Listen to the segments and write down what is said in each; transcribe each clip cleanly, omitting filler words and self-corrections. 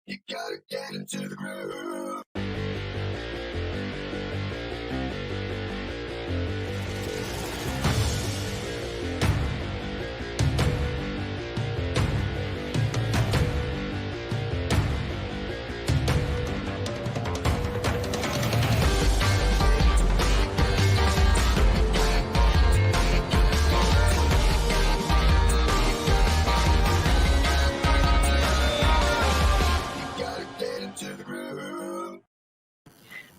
You gotta get into the groove.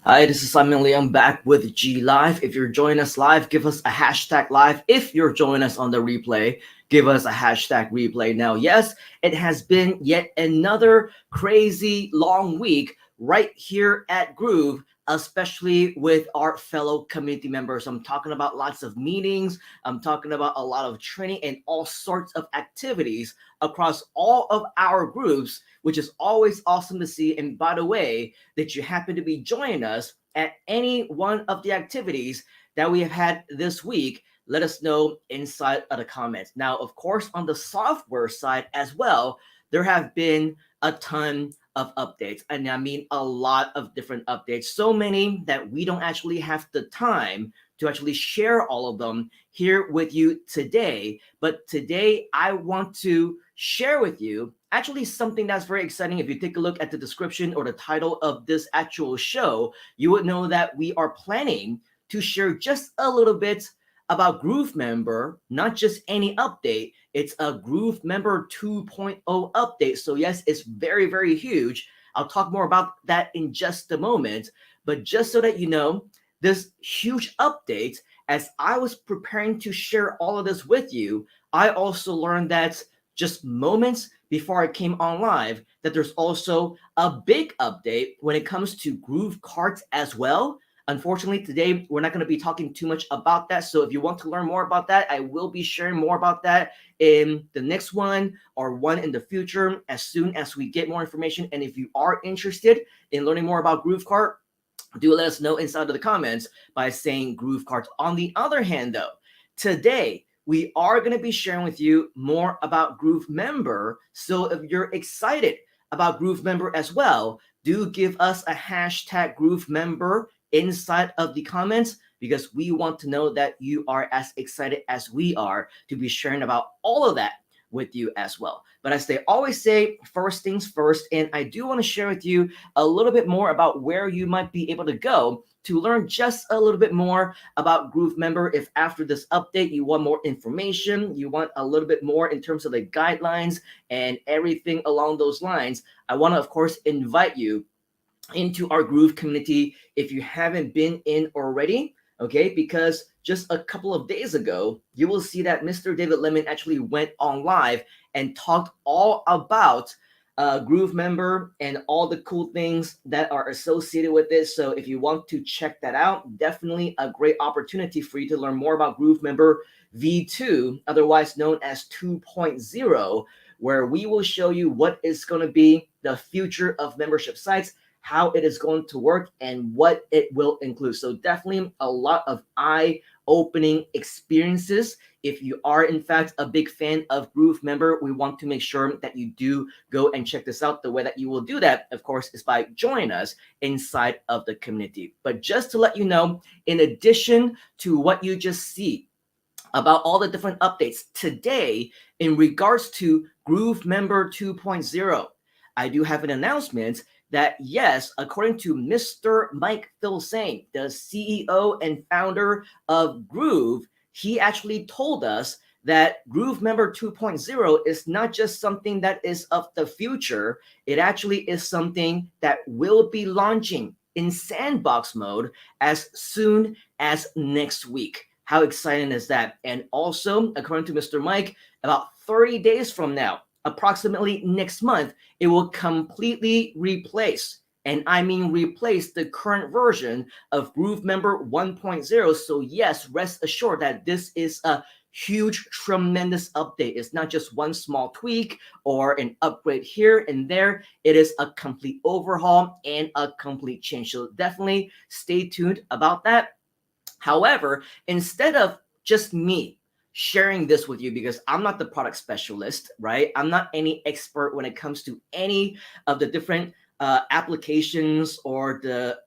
Hi, this is Simon Leung back with GLIVE. If you're joining us live, give us a hashtag live. If you're joining us on the replay, give us a hashtag replay. Now, yes, it has been yet another crazy long week right here at Groove, especially with our fellow community members. I'm talking about lots of meetings. I'm talking about a lot of training and all sorts of activities across all of our groups, which is always awesome to see. And by the way, that you happen to be joining us at any one of the activities that we have had this week, let us know inside of the comments. Now, of course, on the software side as well, there have been a ton of updates. And I mean a lot of different updates. So many that we don't actually have the time to actually share all of them here with you today. But today I want to share with you actually something that's very exciting. If you take a look at the description or the title of this actual show, you would know that we are planning to share just a little bit about GrooveMember, not just any update. It's a GrooveMember 2.0 update. So yes, it's very, very huge. I'll talk more about that in just a moment. But just so that you know, this huge update, as I was preparing to share all of this with you, I also learned that just moments before I came on live, that there's also a big update when it comes to Groove cards as well. Unfortunately, today we're not going to be talking too much about that. So if you want to learn more about that, I will be sharing more about that in the next one or one in the future as soon as we get more information. And if you are interested in learning more about Groove card, do let us know inside of the comments by saying Groove cards. On the other hand, though, today we are going to be sharing with you more about GrooveMember. So if you're excited about GrooveMember as well, do give us a hashtag GrooveMember inside of the comments, because we want to know that you are as excited as we are to be sharing about all of that with you as well. But as they always say, first things first, and I do want to share with you a little bit more about where you might be able to go to learn just a little bit more about GrooveMember. If after this update you want more information, you want a little bit more in terms of the guidelines and everything along those lines, I want to, of course, invite you into our Groove community if you haven't been in already, okay? Because just a couple of days ago, you will see that Mr. David Lemon actually went on live and talked all about GrooveMember and all the cool things that are associated with it. So if you want to check that out, definitely a great opportunity for you to learn more about GrooveMember V2, otherwise known as 2.0, where we will show you what is going to be the future of membership sites, how it is going to work, and what it will include. So definitely a lot of eye-opening experiences. If you are in fact a big fan of GrooveMember, we want to make sure that you do go and check this out. The way that you will do that, of course, is by joining us inside of the community. But just to let you know, in addition to what you just see about all the different updates today in regards to GrooveMember 2.0, I do have an announcement that, yes, according to Mr. Mike Filsaime, the CEO and founder of Groove, he actually told us that GrooveMember 2.0 is not just something that is of the future. It actually is something that will be launching in sandbox mode as soon as next week. How exciting is that? And also, according to Mr. Mike, about 30 days from now, approximately next month, it will completely replace, and I mean replace, the current version of GrooveMember 1.0. So yes, rest assured that this is a huge, tremendous update. It's not just one small tweak or an upgrade here and there. It is a complete overhaul and a complete change. So definitely stay tuned about that. However, instead of just me sharing this with you because I'm not the product specialist, right? I'm not any expert when it comes to any of the different applications or the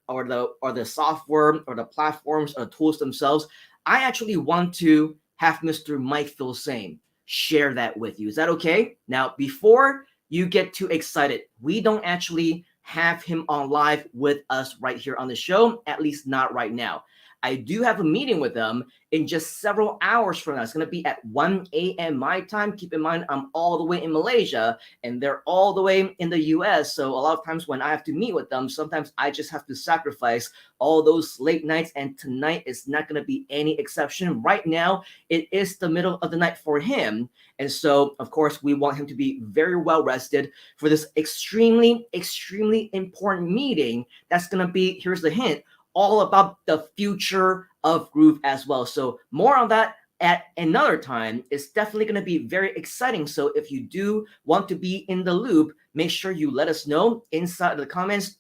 software or the platforms or tools themselves. I actually want to have Mr. Mike Filsaime share that with you. Is that okay? Now, before you get too excited, we don't actually have him on live with us right here on the show, at least not right now. I do have a meeting with them in just several hours from now. It's going to be at 1 a.m. my time. Keep in mind, I'm all the way in Malaysia and they're all the way in the US. So a lot of times when I have to meet with them, sometimes I just have to sacrifice all those late nights. And tonight is not going to be any exception. Right now, it is the middle of the night for him. And so, of course, we want him to be very well rested for this extremely, extremely important meeting. That's going to be, here's the hint, all about the future of Groove as well. So more on that at another time. It's definitely going to be very exciting. So if you do want to be in the loop, make sure you let us know inside of the comments,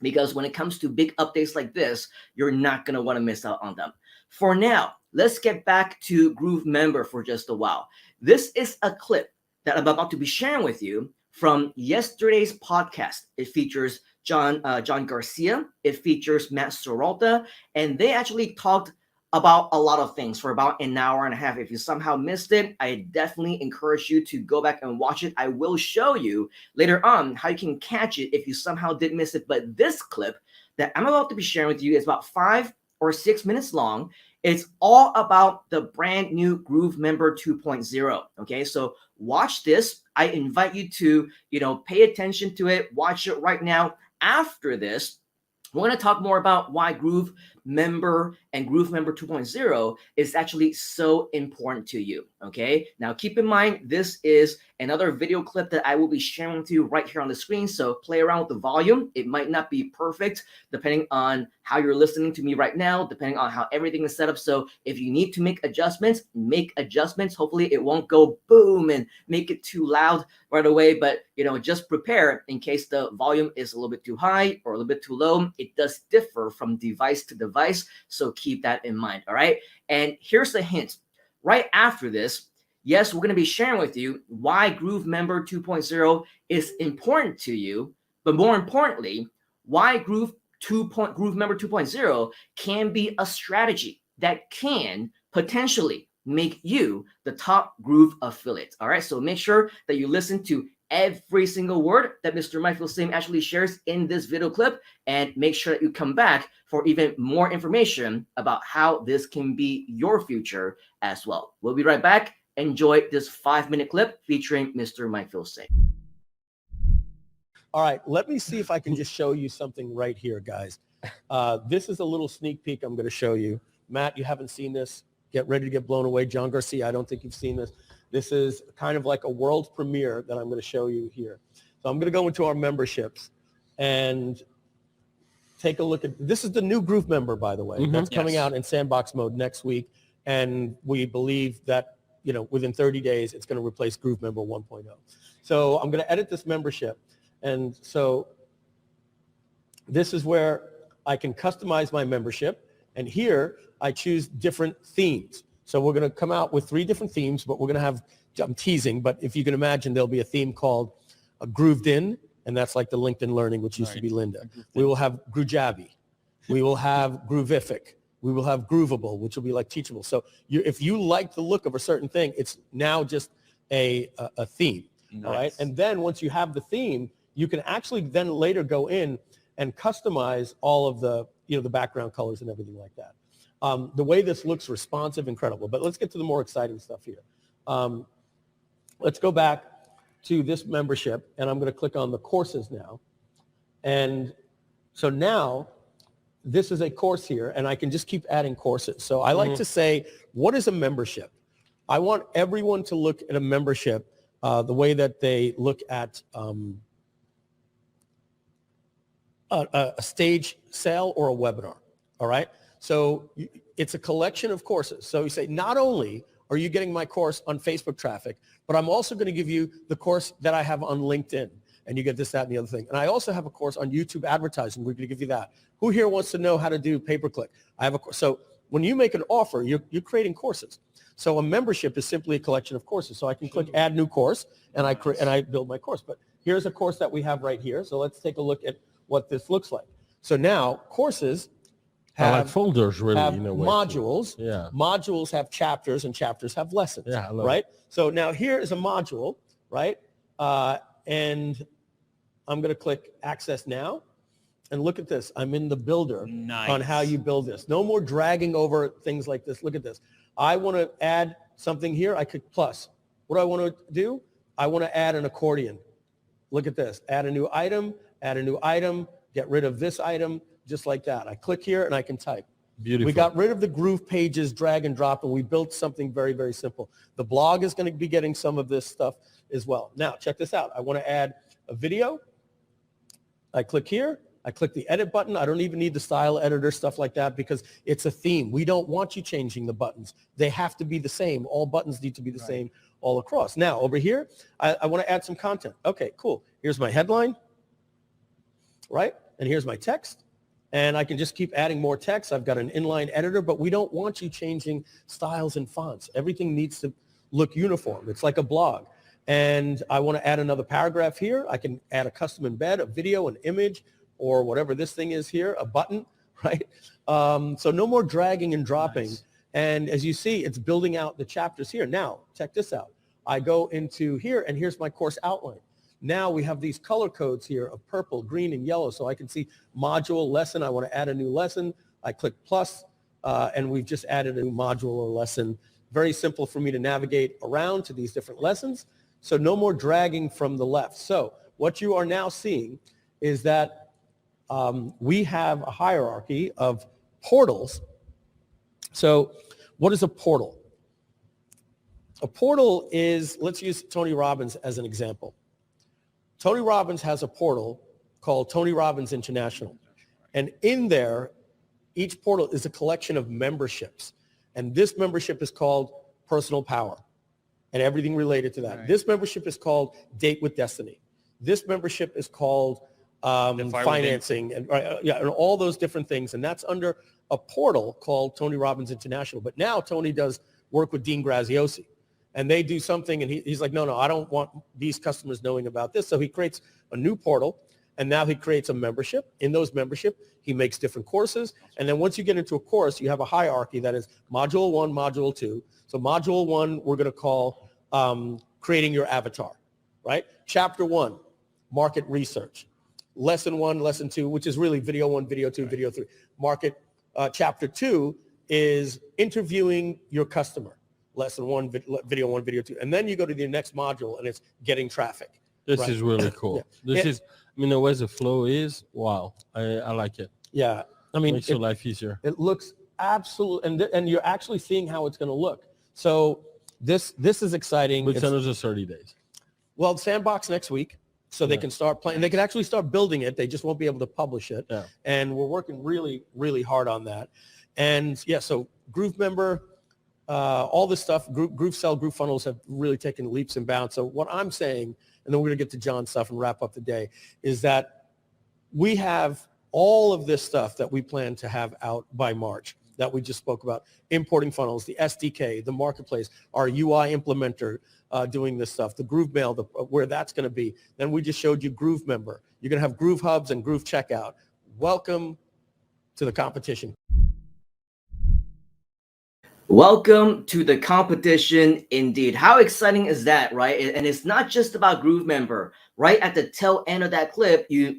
because when it comes to big updates like this, you're not going to want to miss out on them. For now, let's get back to GrooveMember for just a while. This is a clip that I'm about to be sharing with you from yesterday's podcast. It features John Garcia. It features Matt Sorolta, and they actually talked about a lot of things for about an hour and a half. If you somehow missed it, I definitely encourage you to go back and watch it. I will show you later on how you can catch it if you somehow did miss it. But this clip that I'm about to be sharing with you is about 5 or 6 minutes long. It's all about the brand new GrooveMember 2.0. Okay, so watch this. I invite you to, pay attention to it. Watch it right now. After this, we're going to talk more about why GrooveMember and GrooveMember 2.0 is actually so important to you. Okay. Now, keep in mind, this is another video clip that I will be sharing with you right here on the screen. So play around with the volume. It might not be perfect depending on how you're listening to me right now, depending on how everything is set up. So if you need to make adjustments, make adjustments. Hopefully it won't go boom and make it too loud right away. But, just prepare in case the volume is a little bit too high or a little bit too low. It does differ from device to device. So keep that in mind. All right. And here's the hint. Right after this, yes, we're going to be sharing with you why GrooveMember 2.0 is important to you, but more importantly, why GrooveMember 2.0 can be a strategy that can potentially make you the top Groove affiliate. All right, so make sure that you listen to every single word that Mr. Mike Filsaime actually shares in this video clip, and make sure that you come back for even more information about how this can be your future as well. We'll be right back. Enjoy this 5-minute clip featuring Mr. Mike Filsaime. All right, let me see if I can just show you something right here, guys. This is a little sneak peek I'm going to show you. Matt, you haven't seen this. Get ready to get blown away. John Garcia, I don't think you've seen this. This is kind of like a world premiere that I'm going to show you here. So I'm going to go into our memberships and take a look at, this is the new GrooveMember, by the way. That's coming out in sandbox mode next week. And we believe that, within 30 days, it's going to replace GrooveMember 1.0. So I'm going to edit this membership. And so this is where I can customize my membership. And here I choose different themes. So we're going to come out with 3 different themes, but we're going to have, I'm teasing, but if you can imagine, there'll be a theme called Grooved In, and that's like the LinkedIn Learning, which used to be Linda. We will have Groovejavi. We will have Groovific. We will have Groovable, which will be like Teachable. So if you like the look of a certain thing, it's now just a theme. Nice. All right. And then once you have the theme, you can actually then later go in and customize all of the, the background colors and everything like that. The way this looks responsive, incredible. But let's get to the more exciting stuff here. Let's go back to this membership, and I'm going to click on the courses now. And so now this is a course here, and I can just keep adding courses. So I like to say, what is a membership? I want everyone to look at a membership the way that they look at a stage sale or a webinar, all right? So it's a collection of courses. So you say, not only are you getting my course on Facebook traffic, but I'm also going to give you the course that I have on LinkedIn. And you get this, that, and the other thing. And I also have a course on YouTube advertising. We're going to give you that. Who here wants to know how to do pay-per-click? I have a course. So when you make an offer, you're creating courses. So a membership is simply a collection of courses. So I can click add new course, and I build my course. But here's a course that we have right here. So let's take a look at what this looks like. So now courses have like folders, really, have in a way. modules. Yeah. Modules have chapters, and chapters have lessons. Yeah, I love right? So now here is a module, right? And I'm going to click access now. And look at this. I'm in the builder on how you build this. No more dragging over things like this. Look at this. I want to add something here. I click plus. What do I want to do? I want to add an accordion. Look at this. Add a new item, get rid of this item, just like that. I click here and I can type. Beautiful. We got rid of the Groove pages, drag and drop, and we built something very, very simple. The blog is going to be getting some of this stuff as well. Now, check this out. I want to add a video. I click here. I click the edit button. I don't even need the style editor, stuff like that, because it's a theme. We don't want you changing the buttons. They have to be the same. All buttons need to be the same all across. Now, over here, I want to add some content. Okay, cool. Here's my headline, right? And here's my text. And I can just keep adding more text. I've got an inline editor, but we don't want you changing styles and fonts. Everything needs to look uniform. It's like a blog. And I want to add another paragraph here. I can add a custom embed, a video, an image, or whatever this thing is here, a button, right? So no more dragging and dropping. Nice. And as you see, it's building out the chapters here. Now, check this out. I go into here, and here's my course outline. Now we have these color codes here of purple, green, and yellow, so I can see module, lesson. I want to add a new lesson. I click plus, and we've just added a new module or lesson. Very simple for me to navigate around to these different lessons. So no more dragging from the left. So what you are now seeing is that we have a hierarchy of portals. So what is a portal? A portal is, let's use Tony Robbins as an example. Tony Robbins has a portal called Tony Robbins International. And in there, each portal is a collection of memberships. And this membership is called Personal Power and everything related to that. Right. This membership is called Date with Destiny. This membership is called financing and and all those different things. And that's under a portal called Tony Robbins International. But now Tony does work with Dean Graziosi, and they do something, and he's like, no, I don't want these customers knowing about this. So he creates a new portal, and now he creates a membership. In those membership, he makes different courses. And then once you get into a course, you have a hierarchy that is module 1, module 2. So module 1, we're going to call creating your avatar, right? Chapter 1, market research. Lesson 1, lesson 2, which is really video 1, video 2, video 3. Market chapter 2 is interviewing your customer. Lesson 1, video 1, video 2. And then you go to the next module, and it's getting traffic. This is really cool. This is, I mean, the way the flow is, wow. I like it. Yeah. I mean, makes your life easier. It looks absolute, and you're actually seeing how it's going to look. So this is exciting. Which another 30 days. Well, sandbox next week. So they can start playing. They can actually start building it. They just won't be able to publish it. Yeah. And we're working really, really hard on that. And so GrooveMember, all this stuff, GrooveSell, GrooveFunnels have really taken leaps and bounds. So what I'm saying, and then we're going to get to John's stuff and wrap up the day, is that we have all of this stuff that we plan to have out by March that we just spoke about: importing funnels, the SDK, the marketplace, our UI implementer doing this stuff, the Groove Mail, where that's going to be. Then we just showed you GrooveMember. You're going to have Groove Hubs and Groove Checkout. Welcome to the competition. Welcome to the competition, indeed. How exciting is that, right? And it's not just about GrooveMember. Right at the tail end of that clip, you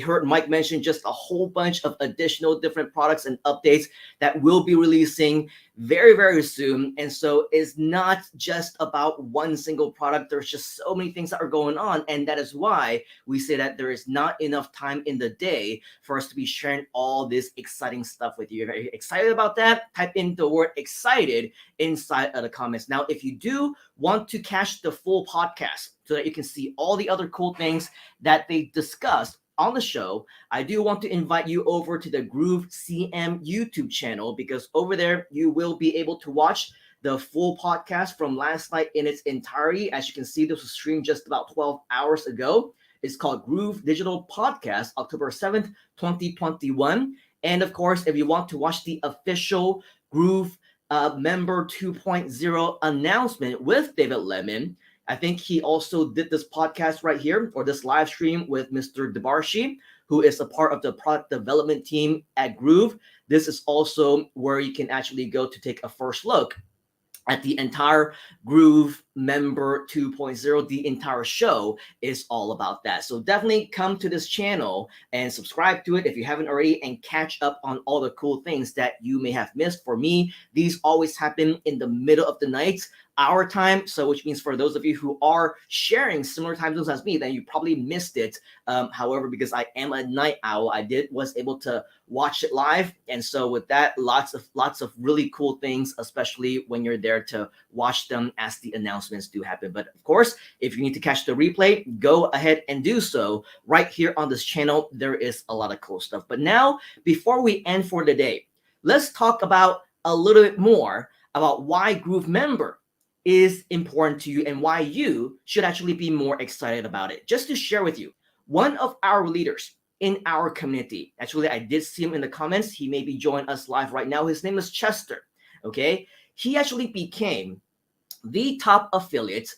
heard Mike mention just a whole bunch of additional different products and updates that we'll be releasing very, very soon. And so it's not just about one single product. There's just so many things that are going on. And that is why we say that there is not enough time in the day for us to be sharing all this exciting stuff with you. If you're excited about that, type in the word excited inside of the comments. Now, if you do want to catch the full podcast so that you can see all the other cool things that they discussed on the show, I do want to invite you over to the Groove CM YouTube channel, because over there you will be able to watch the full podcast from last night in its entirety. As you can see, this was streamed just about 12 hours ago. It's called Groove Digital Podcast, October 7th, 2021. And of course, if you want to watch the official Groove Member 2.0 announcement with David Lemon, I think he also did this podcast right here, or this live stream with Mr. Debarshi, who is a part of the product development team at Groove. This is also where you can actually go to take a first look at the entire Groove Member 2.0. The entire show is all about that. So definitely come to this channel and subscribe to it if you haven't already, and catch up on all the cool things that you may have missed. For me, these always happen in the middle of the night, our time. So which means for those of you who are sharing similar time zones as me, then you probably missed it. However, because I am a night owl, I was able to watch it live. And so with that, lots of really cool things, especially when you're there to watch them as the announcements do happen. But of course, if you need to catch the replay, go ahead and do so right here on this channel. There is a lot of cool stuff. But now, before we end for the day, let's talk about a little bit more about why GrooveMember is important to you and why you should actually be more excited about it. Just to share with you, one of our leaders in our community, actually I did see him in the comments, he may be joining us live right now. His name is Chester. Okay, he actually became the top affiliate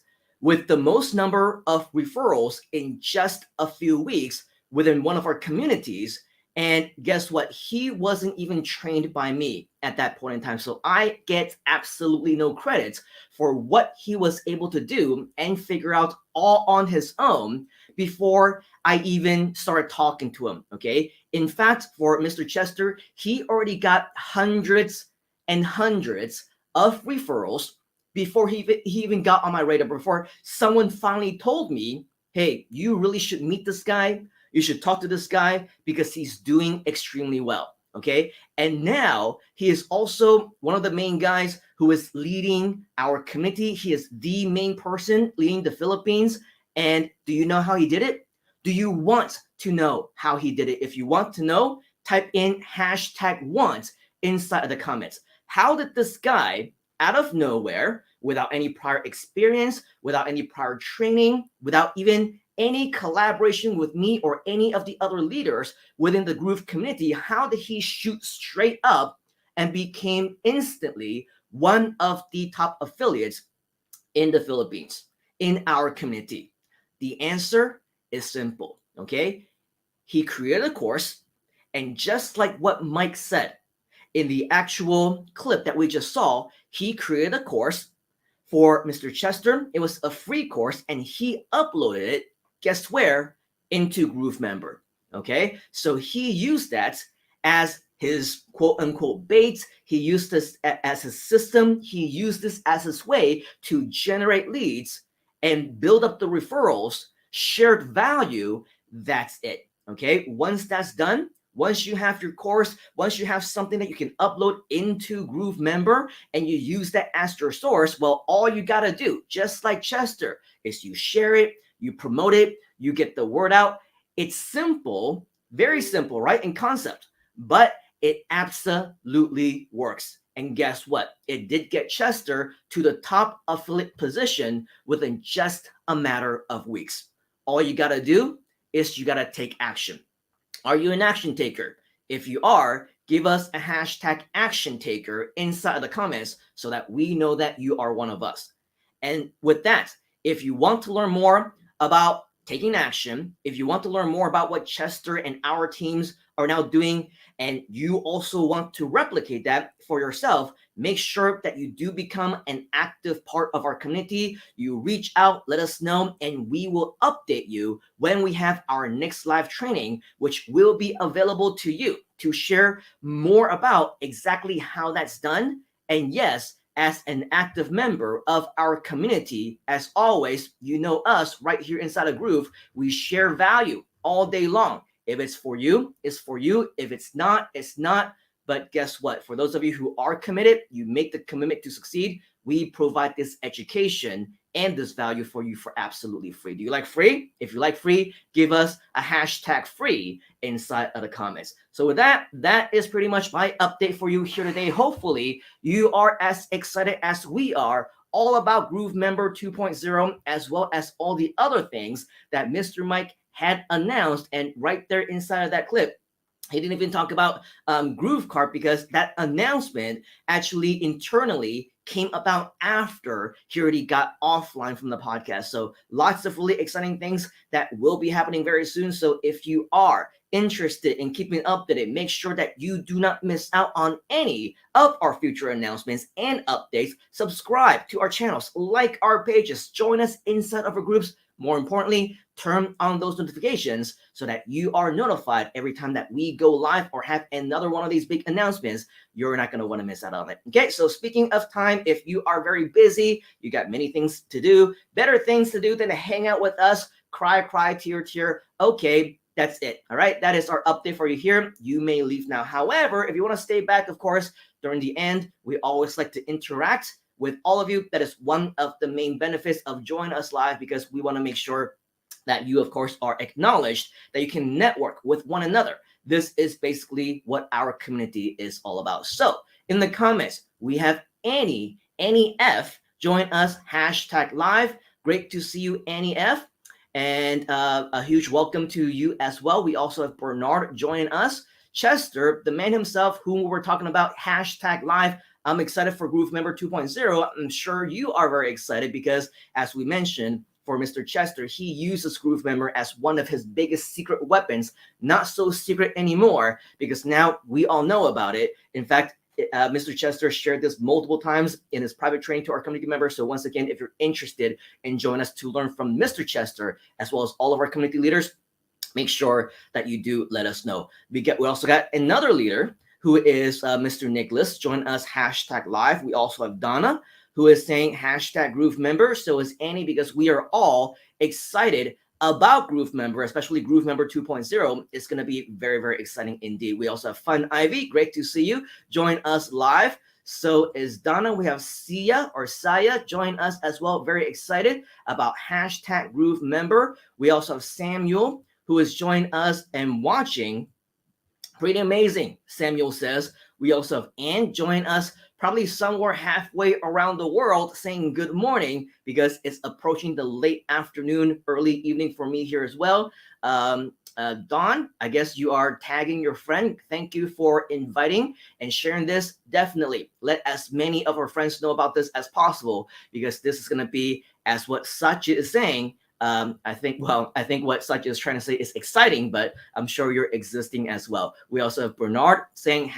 with the most number of referrals in just a few weeks within one of our communities. And guess what? He wasn't even trained by me at that point in time. So I get absolutely no credit for what he was able to do and figure out all on his own before I even started talking to him. Okay. In fact, for Mr. Chester, he already got hundreds and hundreds of referrals before he even got on my radar, before someone finally told me, hey, you really should meet this guy. You should talk to this guy because he's doing extremely well. Okay. And now he is also one of the main guys who is leading our community. He is the main person leading the Philippines. And do you know how he did it? Do you want to know how he did it? If you want to know, type in #want inside of the comments. How did this guy, out of nowhere, without any prior experience, without any prior training, without even any collaboration with me or any of the other leaders within the Groove community, how did he shoot straight up and became instantly one of the top affiliates in the Philippines, in our community? The answer is simple, okay? He created a course, and just like what Mike said in the actual clip that we just saw, he created a course for Mr. Chester. It was a free course, and he uploaded it, guess where? Into GrooveMember. Okay, so he used that as his quote unquote bait. He used this as his system. He used this as his way to generate leads and build up the referrals, shared value. That's it. Okay, once that's done, once you have your course, once you have something that you can upload into GrooveMember and you use that as your source, well, all you got to do, just like Chester, is you share it, you promote it, you get the word out. It's simple, very simple, right, in concept, but it absolutely works. And guess what? It did get Chester to the top affiliate position within just a matter of weeks. All you got to do is you got to take action. Are you an action taker? If you are, give us a #action taker inside of the comments so that we know that you are one of us. And with that, if you want to learn more about taking action, if you want to learn more about what Chester and our teams are now doing, and you also want to replicate that for yourself, make sure that you do become an active part of our community. You reach out, let us know, and we will update you when we have our next live training, which will be available to you to share more about exactly how that's done. And yes, as an active member of our community, as always, you know us right here inside of Groove, we share value all day long. If it's for you, it's for you. If it's not, it's not. But guess what? For those of you who are committed, you make the commitment to succeed. We provide this education and this value for you for absolutely free. Do you like free? If you like free, give us a #free inside of the comments. So with that, that is pretty much my update for you here today. Hopefully you are as excited as we are all about GrooveMember 2.0, as well as all the other things that Mr. Mike had announced. And right there inside of that clip, He didn't even talk about Groove Cart because that announcement actually internally came about after he already got offline from the podcast. So lots of really exciting things that will be happening very soon. So if you are interested in keeping updated, make sure that you do not miss out on any of our future announcements and updates. Subscribe to our channels, like our pages, join us inside of our groups. More importantly, turn on those notifications so that you are notified every time that we go live or have another one of these big announcements. You're not going to want to miss out on it. Okay, so speaking of time, if you are very busy, you got many things to do, better things to do than to hang out with us, cry, tear. Okay, that's it. All right, that is our update for you here. You may leave now. However, if you want to stay back, of course, during the end, we always like to interact with all of you. That is one of the main benefits of joining us live, because we want to make sure that you, of course, are acknowledged, that you can network with one another. This is basically what our community is all about. So in the comments, we have Annie F. Join us, #live. Great to see you, Annie F. And a huge welcome to you as well. We also have Bernard joining us. Chester, the man himself, whom we're talking about, #live. I'm excited for GrooveMember 2.0. I'm sure you are very excited because, as we mentioned, for Mr. Chester, he uses GrooveMember as one of his biggest secret weapons. Not so secret anymore, because now we all know about it. In fact, Mr. Chester shared this multiple times in his private training to our community members. So once again, if you're interested in joining us to learn from Mr. Chester, as well as all of our community leaders, make sure that you do let us know. We also got another leader who is Mr. Nicholas. Join us, #live. We also have Donna, who is saying #GrooveMember. So is Annie, because we are all excited about GrooveMember, especially GrooveMember 2.0. It's going to be very, very exciting indeed. We also have Fun Ivy. Great to see you. Join us live. So is Donna. We have Sia or Saya join us as well. Very excited about #GrooveMember. We also have Samuel, who is joining us and watching. Pretty amazing, Samuel says. We also have Ann join us, probably somewhere halfway around the world, saying good morning, because it's approaching the late afternoon, early evening for me here as well. Dawn, I guess you are tagging your friend. Thank you for inviting and sharing this. Definitely let as many of our friends know about this as possible, because this is going to be, as what Satya is saying, I think what Satya is trying to say is exciting, but I'm sure you're existing as well. We also have Bernard saying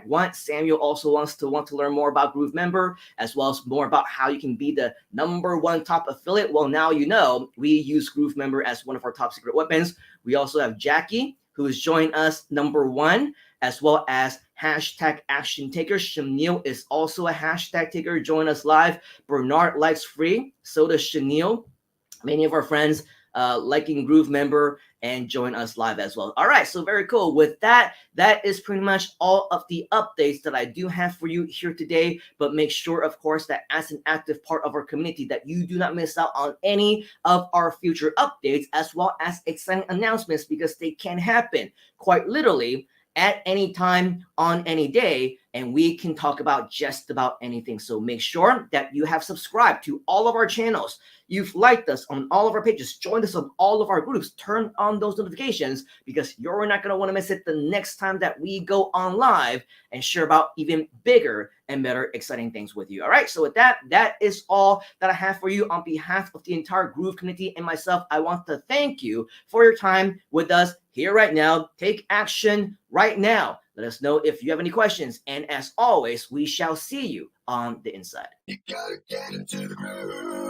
#want. Samuel also wants to learn more about GrooveMember, as well as more about how you can be the #1 top affiliate. Well, now you know we use GrooveMember as one of our top secret weapons. We also have Jackie, who is joining us #1, as well as #action taker. Shamil is also a #taker. Join us live. Bernard likes free. So does Shanil. Many of our friends liking GrooveMember and join us live as well. All right, so very cool. With that, that is pretty much all of the updates that I do have for you here today. But make sure, of course, that as an active part of our community, that you do not miss out on any of our future updates, as well as exciting announcements, because they can happen quite literally at any time on any day, and we can talk about just about anything. So make sure that you have subscribed to all of our channels. You've liked us on all of our pages, joined us on all of our groups, turn on those notifications, because you're not going to want to miss it the next time that we go on live and share about even bigger and better exciting things with you. All right, so with that, that is all that I have for you. On behalf of the entire Groove community and myself, I want to thank you for your time with us here right now. Take action right now. Let us know if you have any questions. And as always, we shall see you on the inside. You gotta get into the groove.